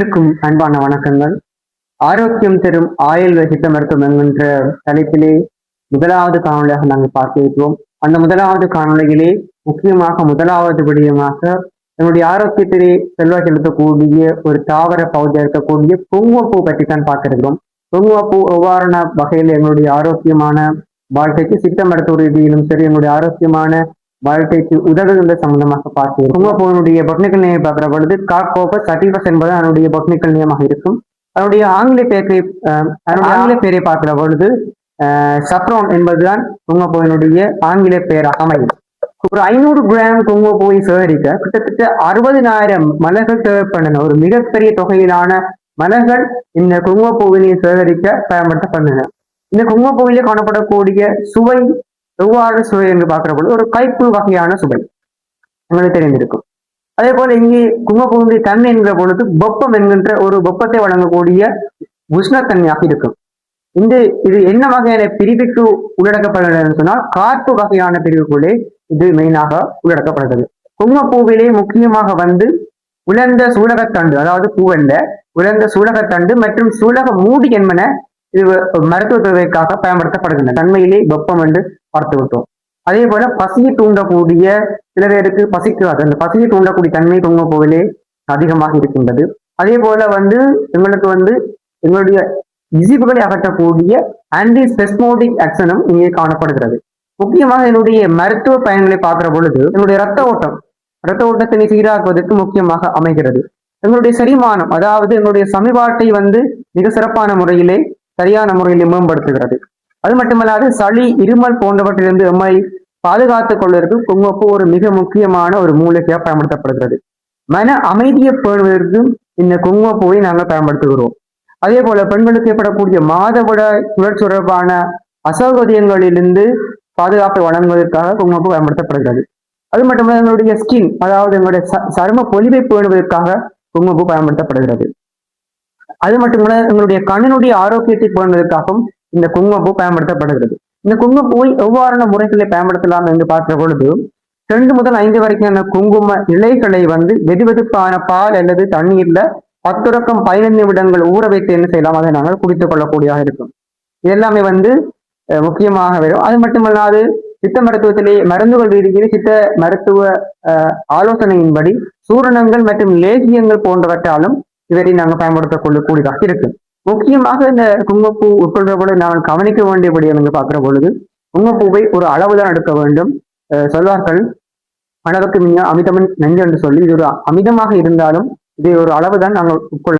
இருக்கும் அன்பான வணக்கங்கள். ஆரோக்கியம் தரும் ஆயுள் சித்த மருத்துவம் என்கின்ற தலைப்பிலே முதலாவது காணொலியாக நாங்கள் பார்க்க இருக்கிறோம். அந்த முதலாவது காணொலியிலே முக்கியமாக முதலாவது விடயமாக என்னுடைய ஆரோக்கியத்திலே செல்வாக்கு செலுத்தக்கூடிய ஒரு தாவர பகுதியாக இருக்கக்கூடிய குங்குமப்பூ பற்றி தான் பார்க்க இருக்கிறோம். குங்குமப்பூ எவ்வாறான வகையில் எங்களுடைய ஆரோக்கியமான வாழ்க்கைக்கு சித்த மருத்துவ ரீதியிலும் சரி எங்களுடைய ஆரோக்கியமான வாழ்க்கைக்கு உதவுகின்ற சம்பந்தமாக பார்க்கிறோம். குங்குமப்பூவினுடைய பொட்னிக்கல் நிலையை பார்க்கிற பொழுது கார்கோபஸ் சட்டிவஸ் என்பது அதனுடைய பொட்னிக்கல் நிலையமாக இருக்கும். அதனுடைய ஆங்கில பெயரை பார்க்கிற பொழுது சப்ரோன் என்பதுதான் குங்குமப்பூவினுடைய ஆங்கில பெயராக அமையும். ஒரு 500 கிராம் குங்குமப்பூவை சேகரிக்க கிட்டத்தட்ட 60,000 மலர்கள் தேவைப்பட்டன. ஒரு மிகப்பெரிய தொகையிலான மலர்கள் இந்த குங்குமப்பூவினை சேகரிக்க பயன்படுத்தப்பட்டன. இந்த குங்குமப்பூவிலே காணப்படக்கூடிய சுவை எவ்வாறு சுவை என்று பார்க்கிற பொழுது ஒரு கைப்பு வகையான சுவை உங்களுக்கு தெரிந்திருக்கும். அதே போல இங்கே குங்குமப்பூவினுடைய தன்மை என்கிற பொழுது வெப்பம் என்கின்ற ஒரு வெப்பத்தை வழங்கக்கூடிய உஷ்ணத்தன்மையாக இருக்கும். இது என்ன வகையான பிரிவுக்கு உள்ளடக்கப்படுகிறது சொன்னால் காற்று வகையான பிரிவுக்குள்ளே இது மெயினாக உள்ளடக்கப்படுகிறது. குங்குமப்பூவிலே முக்கியமாக உலர்ந்த சூலகத்தண்டு, அதாவது பூவல்ல உலர்ந்த சூலகத்தண்டு மற்றும் சூலக மூடி என்பன இது மருத்துவ தேவைக்காக பயன்படுத்தப்படுகின்றன. தன்மையிலே வெப்பம் என்று பார்த்து விட்டோம். அதே போல பசியை தூண்டக்கூடிய சில பேருக்கு பசிக்காது, அந்த பசியை தூண்டக்கூடிய தன்மை குங்குமப்பூவிலே அதிகமாக இருக்கின்றது. அதே போல எங்களுக்கு எங்களுடைய இசிவுகளை அகற்றக்கூடிய ஆன்டி ஸ்பெஸ்மோடிக் ஆக்ஷனும் இங்கே காணப்படுகிறது. முக்கியமாக என்னுடைய மருத்துவ பயன்களை பார்க்கிற பொழுது என்னுடைய இரத்த ஓட்டத்தினை சீராக்குவதற்கு முக்கியமாக அமைகிறது. எங்களுடைய செரிமானம், அதாவது எங்களுடைய சமிபாட்டை மிக சிறப்பான முறையிலே சரியான முறையிலே மேம்படுத்துகிறது. அது மட்டுமல்லாது சளி, இருமல் போன்றவற்றிலிருந்து எம்மை பாதுகாத்துக் கொள்வதற்கு குங்குமப்பூ ஒரு மிக முக்கியமான ஒரு மூலிகையாக பயன்படுத்தப்படுகிறது. மன அமைதியை பேணுவதற்கும் இந்த குங்குமப்பூவை நாங்கள் பயன்படுத்துகிறோம். அதே போல பெண்களுக்கு ஏற்படக்கூடிய மாதவிடாய் சுழற்சி தொடர்பான அசௌகரியங்களிலிருந்து பாதுகாப்பை வழங்குவதற்காக குங்குமப்பூ பயன்படுத்தப்படுகிறது. அது மட்டுமல்ல எங்களுடைய ஸ்கின், அதாவது எங்களுடைய சரும பொலிவை பேணுவதற்காக குங்குமப்பூ பயன்படுத்தப்படுகிறது. அது மட்டுமல்ல எங்களுடைய கண்ணினுடைய ஆரோக்கியத்தை பேணுவதற்காகவும் இந்த குங்குமப்பூ பயன்படுத்தப்படுகிறது. இந்த குங்குமப்பூவை எவ்வாறான முறைகளை பயன்படுத்தலாம் என்று பார்க்கிற பொழுது 2 முதல் 5 வரைக்கான குங்கும இலைகளை வெதுவெதுப்பான பால் அல்லது தண்ணீர்ல 10 தொடக்கம் 15 நிமிடங்கள் ஊற வைத்து என்ன செய்யலாம், அதை நாங்கள் குடித்துக் கொள்ளக்கூடியதாக இருக்கும். இதெல்லாமே முக்கியமாக வரும். அது மட்டுமல்லாது சித்த மருத்துவத்திலே மருந்துகள் ரீதியிலே சித்த மருத்துவ ஆலோசனையின்படி சூரணங்கள் மற்றும் லேகியங்கள் போன்றவற்றாலும் இவரை நாங்கள் பயன்படுத்திக் கொள்ளக்கூடியதாக இருக்கும். முக்கியமாக இந்த குங்குமப்பூ உட்கொள்கிற பொழுது நாங்கள் கவனிக்க வேண்டியபடி என்று பார்க்கிற பொழுது குங்குமப்பூவை ஒரு அளவுதான் எடுக்க வேண்டும். சொல்வார்கள் அளவுக்கு மிக அமிதமன் நஞ்சு என்று சொல்லி இது ஒரு அமிதமாக இருந்தாலும் இதை ஒரு அளவுதான் நாங்கள் உட்கொள்ள